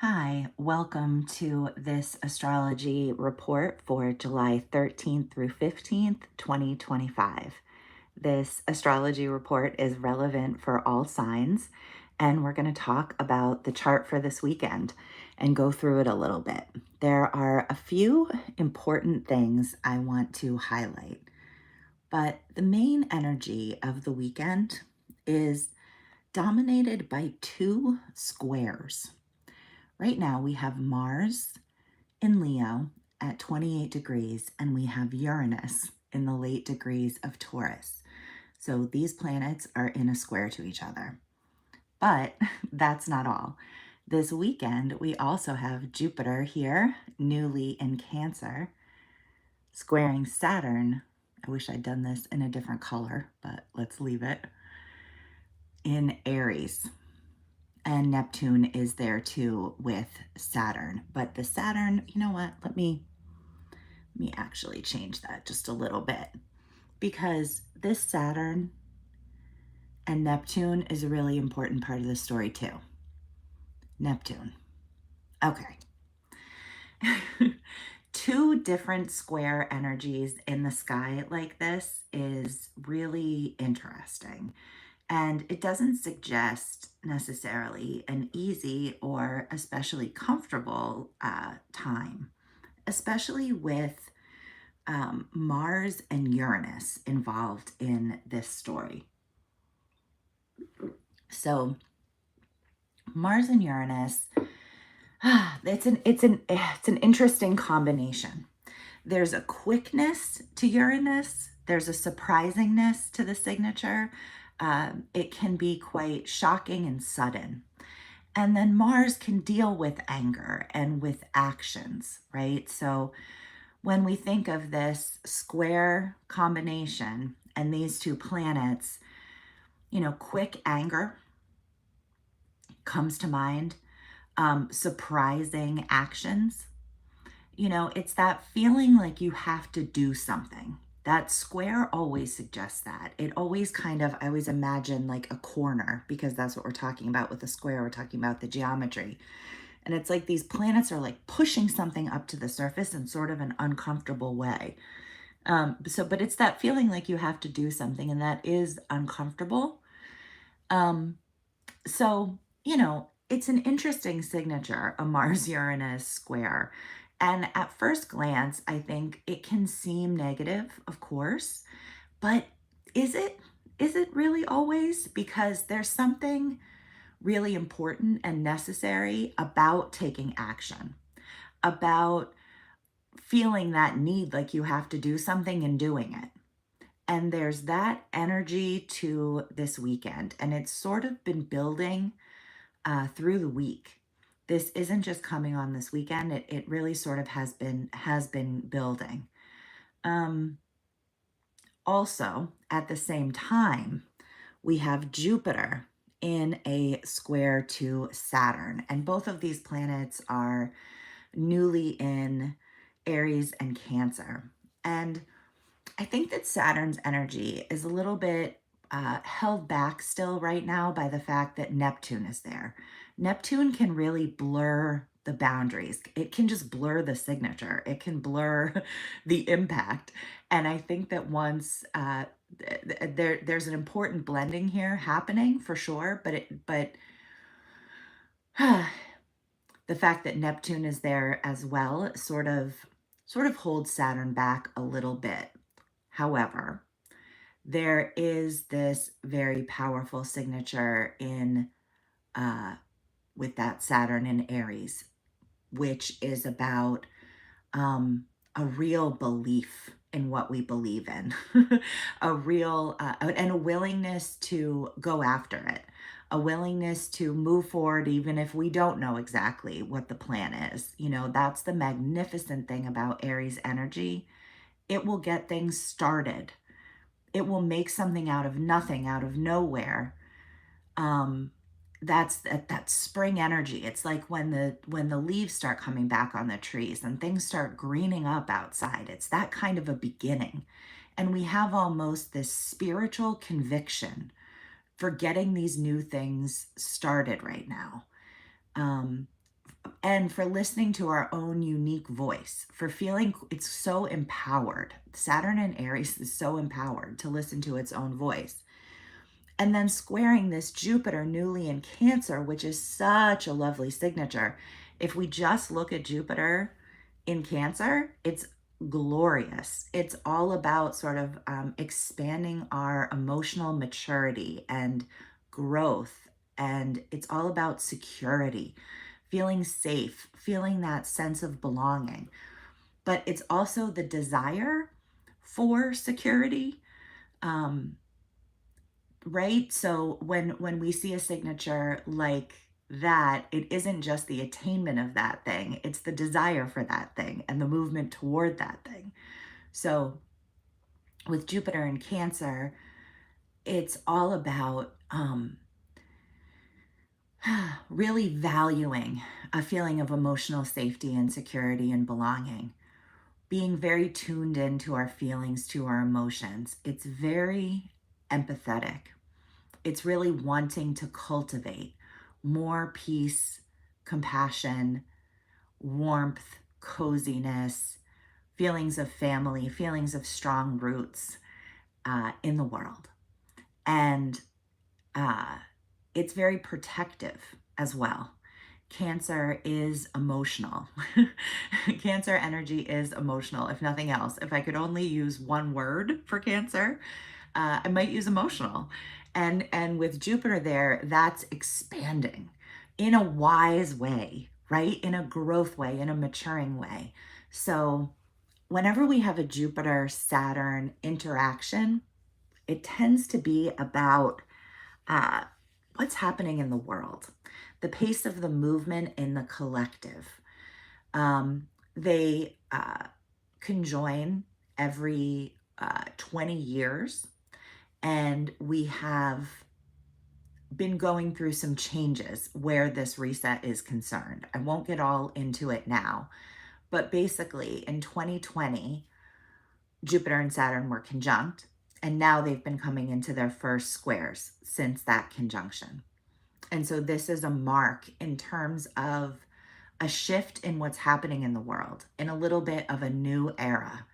Hi, welcome to this astrology report for July 13th through 15th, 2025. This astrology report is relevant for all signs, and we're going to talk about the chart for this weekend and go through it a little bit. There are a few important things I want to highlight, but the main energy of the weekend is dominated by two squares. Right now, we have Mars in Leo at 28 degrees, and we have Uranus in the late degrees of Taurus. So these planets are in a square to each other. But that's not all. This weekend, we also have Jupiter here, newly in Cancer, squaring Saturn. I wish I'd done this in a different color, but let's leave it, in Aries. And Neptune is there too with Saturn. But the Saturn, you know what? Let me actually change that just a little bit, because this Saturn and Neptune is a really important part of the story too. Neptune. Okay. Two different square energies in the sky like this is really interesting. And it doesn't suggest necessarily an easy or especially comfortable time, especially with Mars and Uranus involved in this story. So Mars and Uranus, it's an interesting combination. There's a quickness to Uranus. There's a surprisingness to the signature. It can be quite shocking and sudden. And then Mars can deal with anger and with actions, right? So when we think of this square combination and these two planets, quick anger comes to mind, surprising actions. It's that feeling like you have to do something. That square always suggests that. It always I always imagine like a corner, because that's what we're talking about with the square. We're talking about the geometry. And it's like these planets are like pushing something up to the surface in sort of an uncomfortable way. But it's that feeling like you have to do something, and that is uncomfortable. Um, it's an interesting signature, a Mars-Uranus square. And at first glance, I think it can seem negative, of course, but is it? Is it really always? Because there's something really important and necessary about taking action, about feeling that need like you have to do something and doing it. And there's that energy to this weekend, and it's sort of been building through the week. This isn't just coming on this weekend. It really sort of has been building. Um, Also, at the same time, we have Jupiter in a square to Saturn, and both of these planets are newly in Aries and Cancer. And I think that Saturn's energy is a little bit held back still right now by the fact that Neptune is there. Neptune can really blur the boundaries. It can just blur the signature. It can blur the impact. And I think that once there's an important blending here happening for sure, but the fact that Neptune is there as well sort of holds Saturn back a little bit. However, there is this very powerful signature in with that Saturn in Aries, which is about a real belief in what we believe in, a real and a willingness to go after it, a willingness to move forward even if we don't know exactly what the plan is. That's the magnificent thing about Aries energy. It will get things started. It will make something out of nothing, out of nowhere. That's that spring energy. It's like when the leaves start coming back on the trees and things start greening up outside. It's that kind of a beginning. And we have almost this spiritual conviction for getting these new things started right now. and for listening to our own unique voice, for feeling it's so empowered. Saturn in Aries is so empowered to listen to its own voice. And then squaring this Jupiter newly in Cancer, which is such a lovely signature. If we just look at Jupiter in Cancer, it's glorious. It's all about sort of expanding our emotional maturity and growth. And it's all about security, feeling safe, feeling that sense of belonging. But it's also the desire for security. Um, right? So when we see a signature like that, it isn't just the attainment of that thing, it's the desire for that thing and the movement toward that thing. So with Jupiter in Cancer, it's all about really valuing a feeling of emotional safety and security and belonging, being very tuned into our feelings, to our emotions. It's very empathetic. It's really wanting to cultivate more peace, compassion, warmth, coziness, feelings of family, feelings of strong roots in the world. And uh, it's very protective as well. Cancer is emotional. Cancer energy is emotional, if nothing else. If I could only use one word for Cancer, I might use emotional. And with Jupiter there, that's expanding in a wise way, right? In a growth way, in a maturing way. So whenever we have a Jupiter Saturn interaction, it tends to be about uh, what's happening in the world, the pace of the movement in the collective. They conjoin every 20 years, and we have been going through some changes where this reset is concerned. I won't get all into it now, but basically in 2020, Jupiter and Saturn were conjunct, and now they've been coming into their first squares since that conjunction. And so this is a mark in terms of a shift in what's happening in the world, in a little bit of a new era.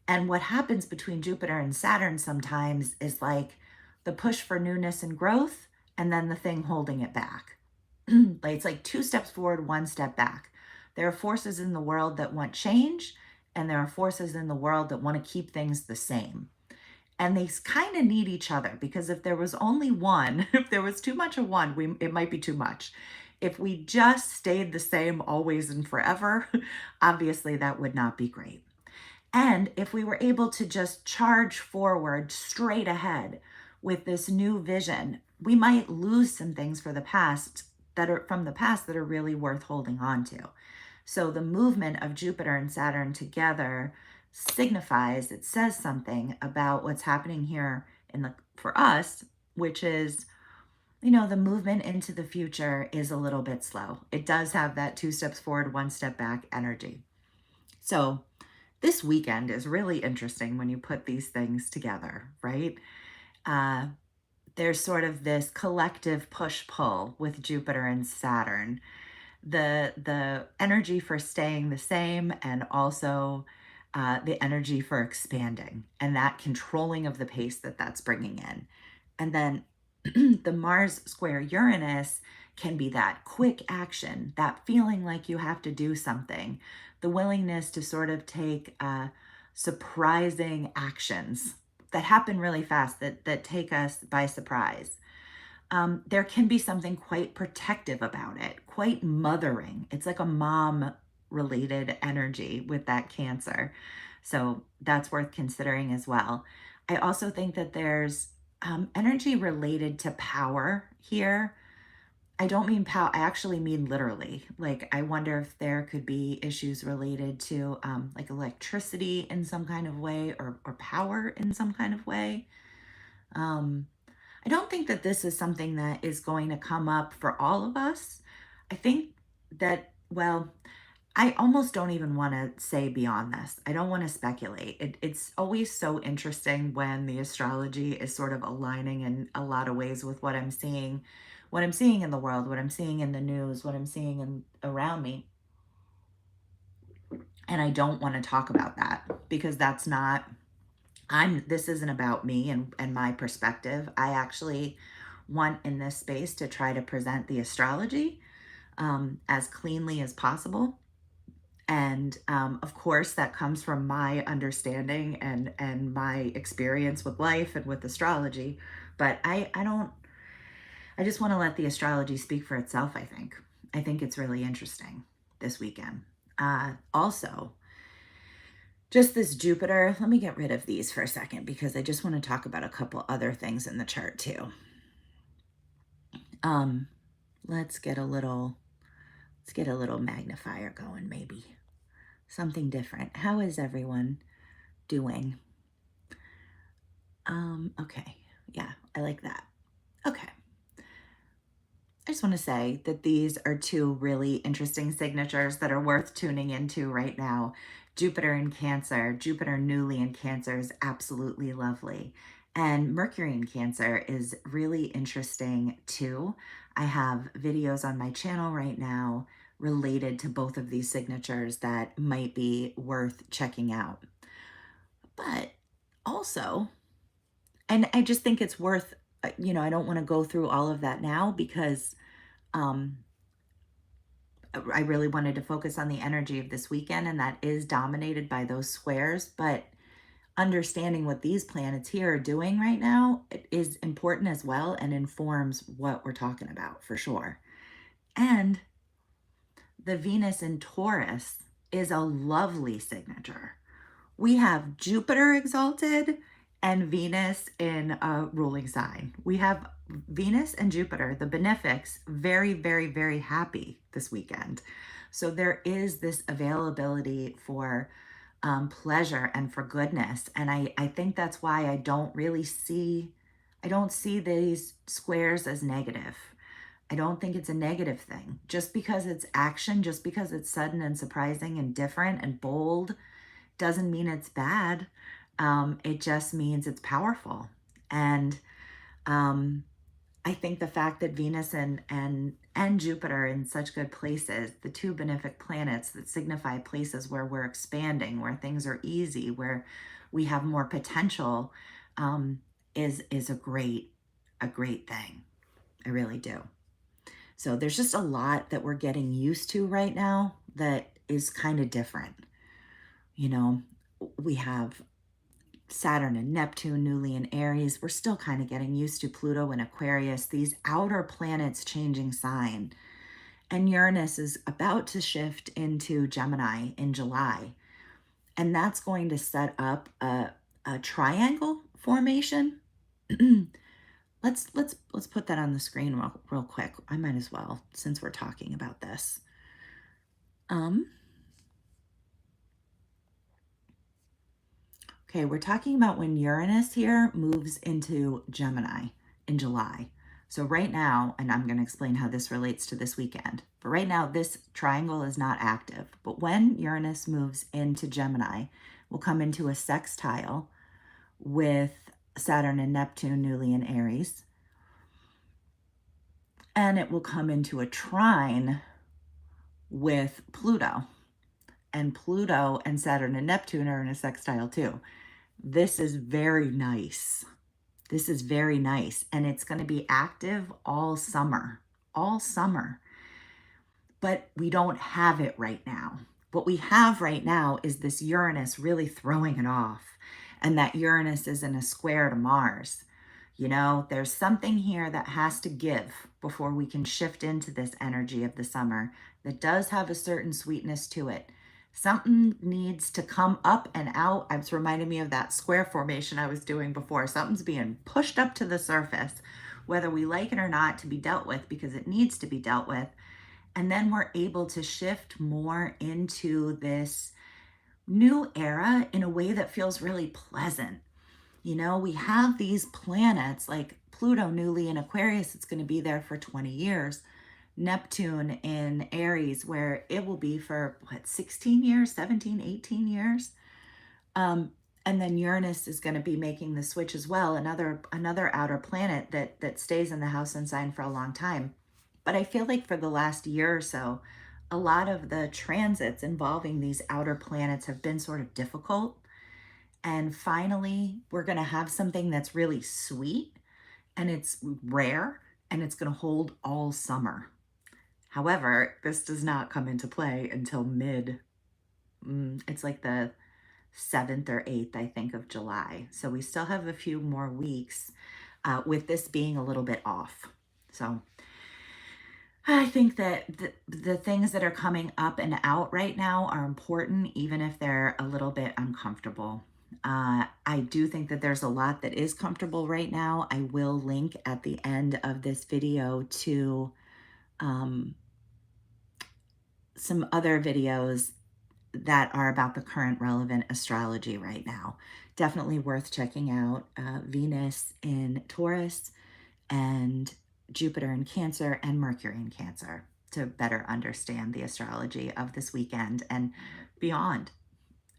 And what happens between Jupiter and Saturn sometimes is like the push for newness and growth, and then the thing holding it back. Like it's like two steps forward, one step back. There are forces in the world that want change, and there are forces in the world that want to keep things the same. And they kind of need each other, because if there was only one, if there was too much of one, it might be too much. If we just stayed the same always and forever, obviously that would not be great. And if we were able to just charge forward straight ahead with this new vision, we might lose some things for the past that are from the past that are really worth holding on to. So the movement of Jupiter and Saturn together signifies, it says something about what's happening here in the for us, which is, the movement into the future is a little bit slow. It does have that two steps forward, one step back energy. So this weekend is really interesting when you put these things together, right? Uh, there's sort of this collective push-pull with Jupiter and Saturn. The energy for staying the same, and also the energy for expanding, and that controlling of the pace that that's bringing in. And then the Mars square Uranus can be that quick action, that feeling like you have to do something, the willingness to sort of take surprising actions that happen really fast, that take us by surprise. There can be something quite protective about it, quite mothering. It's like a mom related energy with that Cancer. So that's worth considering as well. I also think that there's energy related to power here. I don't mean power, I actually mean literally. Like, I wonder if there could be issues related to like electricity in some kind of way, or power in some kind of way. Um, I don't think that this is something that is going to come up for all of us. I think that, well, I almost don't even want to say beyond this. I don't want to speculate. It's always so interesting when the astrology is sort of aligning in a lot of ways with what I'm seeing what I'm seeing in the world, what I'm seeing in the news, what I'm seeing around me. And I don't want to talk about that because that's not, this isn't about me and my perspective. I actually want in this space to try to present the astrology as cleanly as possible. And of course, that comes from my understanding and my experience with life and with astrology. But I just want to let the astrology speak for itself, I think. I think it's really interesting this weekend. Also, just this Jupiter, let me get rid of these for a second because I just want to talk about a couple other things in the chart too. Let's get a little magnifier going, maybe. Something different. How is everyone doing? Okay. Yeah, I like that. Okay. I just want to say that these are two really interesting signatures that are worth tuning into right now. Jupiter in Cancer, Jupiter newly in Cancer is absolutely lovely. And Mercury in Cancer is really interesting too. I have videos on my channel right now related to both of these signatures that might be worth checking out. But also, and I just think it's worth, I don't want to go through all of that now because I really wanted to focus on the energy of this weekend, and that is dominated by those squares. But understanding what these planets here are doing right now is important as well and informs what we're talking about for sure. And the Venus in Taurus is a lovely signature. We have Jupiter exalted and Venus in a ruling sign. We have Venus and Jupiter, the benefics, very, very, very happy this weekend. So there is this availability for pleasure and for goodness. And I think that's why I don't see these squares as negative. I don't think it's a negative thing. Just because it's action, just because it's sudden and surprising and different and bold, doesn't mean it's bad. It just means it's powerful. And I think the fact that Venus and Jupiter are in such good places, the two benefic planets that signify places where we're expanding, where things are easy, where we have more potential, is a great thing. I really do. So there's just a lot that we're getting used to right now that is kind of different. We have Saturn and Neptune newly in Aries. We're still kind of getting used to Pluto and Aquarius, these outer planets changing sign. And Uranus is about to shift into Gemini in July. And that's going to set up a triangle formation. Let's put that on the screen real quick. I might as well, since we're talking about this. Okay, we're talking about when Uranus here moves into Gemini in July. So right now, and I'm going to explain how this relates to this weekend, but right now this triangle is not active. But when Uranus moves into Gemini, we'll come into a sextile with Saturn and Neptune newly in Aries. And it will come into a trine with Pluto. And Pluto and Saturn and Neptune are in a sextile too. This is very nice. This is very nice. And it's going to be active all summer. But we don't have it right now. What we have right now is this Uranus really throwing it off. And that Uranus is in a square to Mars. There's something here that has to give before we can shift into this energy of the summer that does have a certain sweetness to it. Something needs to come up and out. It's reminding me of that square formation I was doing before. Something's being pushed up to the surface, whether we like it or not, to be dealt with because it needs to be dealt with. And then we're able to shift more into this new era in a way that feels really pleasant. We have these planets like Pluto newly in Aquarius. It's going to be there for 20 years. Neptune in Aries, where it will be for 16 years, 17, 18 years. And then Uranus is going to be making the switch as well, another outer planet that stays in the house and sign for a long time. But I feel like for the last year or so, a lot of the transits involving these outer planets have been sort of difficult. And finally, we're going to have something that's really sweet and it's rare and it's going to hold all summer. However, this does not come into play until it's like the 7th or 8th, I think, of July. So we still have a few more weeks with this being a little bit off. So I think that the things that are coming up and out right now are important, even if they're a little bit uncomfortable. I do think that there's a lot that is comfortable right now. I will link at the end of this video to some other videos that are about the current relevant astrology right now. Definitely worth checking out. Venus in Taurus and Jupiter in Cancer and Mercury in Cancer to better understand the astrology of this weekend and beyond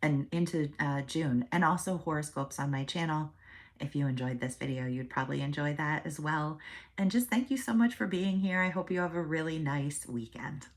and into June. And also horoscopes on my channel. If you enjoyed this video, you'd probably enjoy that as well. And just thank you so much for being here. I hope you have a really nice weekend.